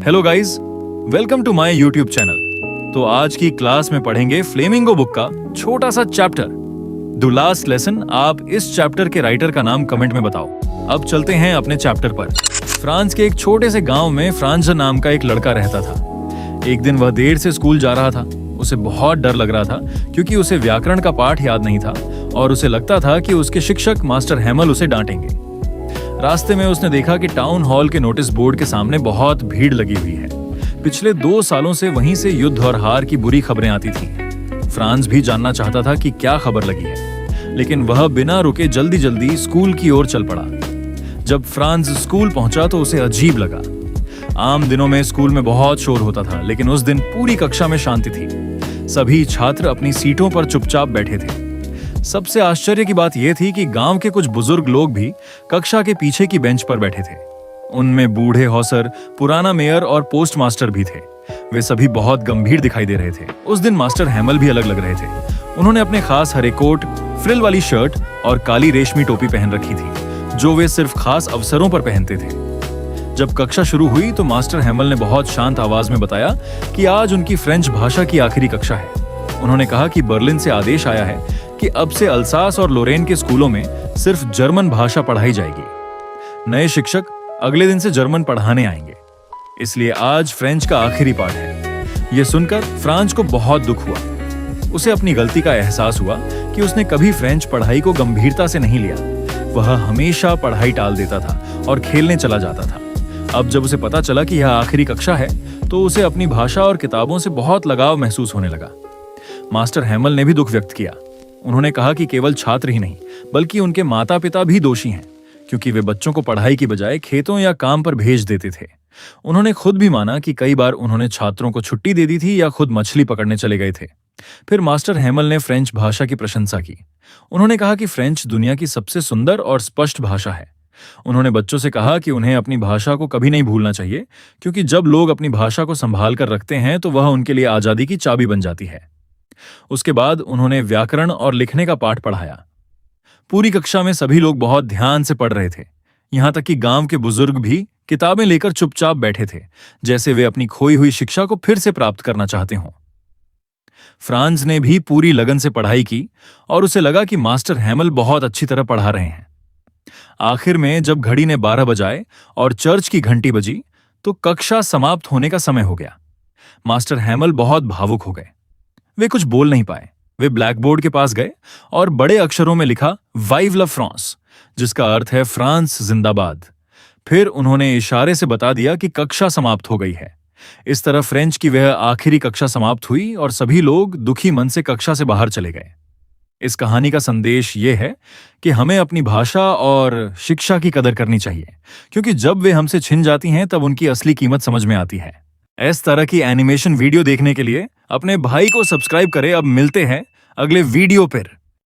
Hello guys, welcome to my YouTube channel. तो आज की क्लास में पढ़ेंगे फ्लेमिंगो बुक का छोटा सा चैप्टर द लास्ट लेसन। आप इस चैप्टर के राइटर का नाम कमेंट में बताओ। अब चलते हैं अपने चैप्टर पर। फ्रांस के एक छोटे से गांव में फ्रांज नाम का एक लड़का रहता था। एक दिन वह देर से स्कूल जा रहा था। उसे बहुत डर लग रहा था क्योंकि उसे व्याकरण का पाठ याद नहीं था और उसे लगता था कि उसके शिक्षक मास्टर हैमल उसे डांटेंगे। रास्ते में उसने देखा कि टाउन हॉल के नोटिस बोर्ड के सामने बहुत भीड़ लगी हुई है। पिछले 2 सालों से वहीं से युद्ध और हार की बुरी खबरें आती थीं। फ्रांस भी जानना चाहता था कि क्या खबर लगी है, लेकिन वह बिना रुके जल्दी जल्दी स्कूल की ओर चल पड़ा। जब फ्रांस स्कूल पहुंचा तो उसे अजीब लगा। आम दिनों में स्कूल में बहुत शोर होता था, लेकिन उस दिन पूरी कक्षा में शांति थी। सभी छात्र अपनी सीटों पर चुपचाप बैठे थे। सबसे आश्चर्य की बात यह थी कि गांव के कुछ बुजुर्ग लोग भी कक्षा के पीछे की बेंच पर बैठे थे। उनमें बूढ़े हौसर, पुराना मेयर और पोस्ट मास्टर भी थे। वे सभी बहुत गंभीर दिखाई दे रहे थे। उस दिन मास्टर हैमल भी अलग लग रहे थे। उन्होंने अपने खास हरे कोट, फ्रिल वाली शर्ट और काली रेशमी टोपी पहन रखी थी, जो वे सिर्फ खास अवसरों पर पहनते थे। जब कक्षा शुरू हुई तो मास्टर हैमल ने बहुत शांत आवाज में बताया कि आज उनकी फ्रेंच भाषा की आखिरी कक्षा है। उन्होंने कहा कि बर्लिन से आदेश आया है कि अब से अल्सास और लोरेन के स्कूलों में सिर्फ जर्मन भाषा पढ़ाई जाएगी। नए शिक्षक अगले दिन से जर्मन पढ़ाने आएंगे, इसलिए आज फ्रेंच का आखिरी पाठ है। यह सुनकर फ्रांज को बहुत दुख हुआ। उसे अपनी गलती का एहसास हुआ कि उसने कभी फ्रेंच पढ़ाई को गंभीरता से नहीं लिया। वह हमेशा पढ़ाई टाल देता था और खेलने चला जाता था। अब जब उसे पता चला कि यह आखिरी कक्षा है तो उसे अपनी भाषा और किताबों से बहुत लगाव महसूस होने लगा। मास्टर हैमल ने भी दुख व्यक्त किया। उन्होंने कहा कि केवल छात्र ही नहीं बल्कि उनके माता पिता भी दोषी हैं, क्योंकि वे बच्चों को पढ़ाई की बजाय खेतों या काम पर भेज देते थे। उन्होंने खुद भी माना कि कई बार उन्होंने छात्रों को छुट्टी दे दी थी या खुद मछली पकड़ने चले गए थे। फिर मास्टर हैमल ने फ्रेंच भाषा की प्रशंसा की। उन्होंने कहा कि फ्रेंच दुनिया की सबसे सुंदर और स्पष्ट भाषा है। उन्होंने बच्चों से कहा कि उन्हें अपनी भाषा को कभी नहीं भूलना चाहिए, क्योंकि जब लोग अपनी भाषा को संभाल कर रखते हैं तो वह उनके लिए आजादी की चाबी बन जाती है। उसके बाद उन्होंने व्याकरण और लिखने का पाठ पढ़ाया। पूरी कक्षा में सभी लोग बहुत ध्यान से पढ़ रहे थे। यहां तक कि गांव के बुजुर्ग भी किताबें लेकर चुपचाप बैठे थे, जैसे वे अपनी खोई हुई शिक्षा को फिर से प्राप्त करना चाहते हों। फ्रांज ने भी पूरी लगन से पढ़ाई की और उसे लगा कि मास्टर हैमल बहुत अच्छी तरह पढ़ा रहे हैं। आखिर में जब घड़ी ने 12 बजाए और चर्च की घंटी बजी तो कक्षा समाप्त होने का समय हो गया। मास्टर हैमल बहुत भावुक हो गए। वे कुछ बोल नहीं पाए। वे ब्लैक बोर्ड के पास गए और बड़े अक्षरों में लिखा वाइव ला फ्रांस, जिसका अर्थ है फ्रांस जिंदाबाद। फिर उन्होंने इशारे से बता दिया कि कक्षा समाप्त हो गई है। इस तरह फ्रेंच की वह आखिरी कक्षा समाप्त हुई और सभी लोग दुखी मन से कक्षा से बाहर चले गए। इस कहानी का संदेश ये है कि हमें अपनी भाषा और शिक्षा की कदर करनी चाहिए, क्योंकि जब वे हमसे छिन जाती हैं तब उनकी असली कीमत समझ में आती है। इस तरह की एनिमेशन वीडियो देखने के लिए अपने भाई को सब्सक्राइब करें। अब मिलते हैं अगले वीडियो पर।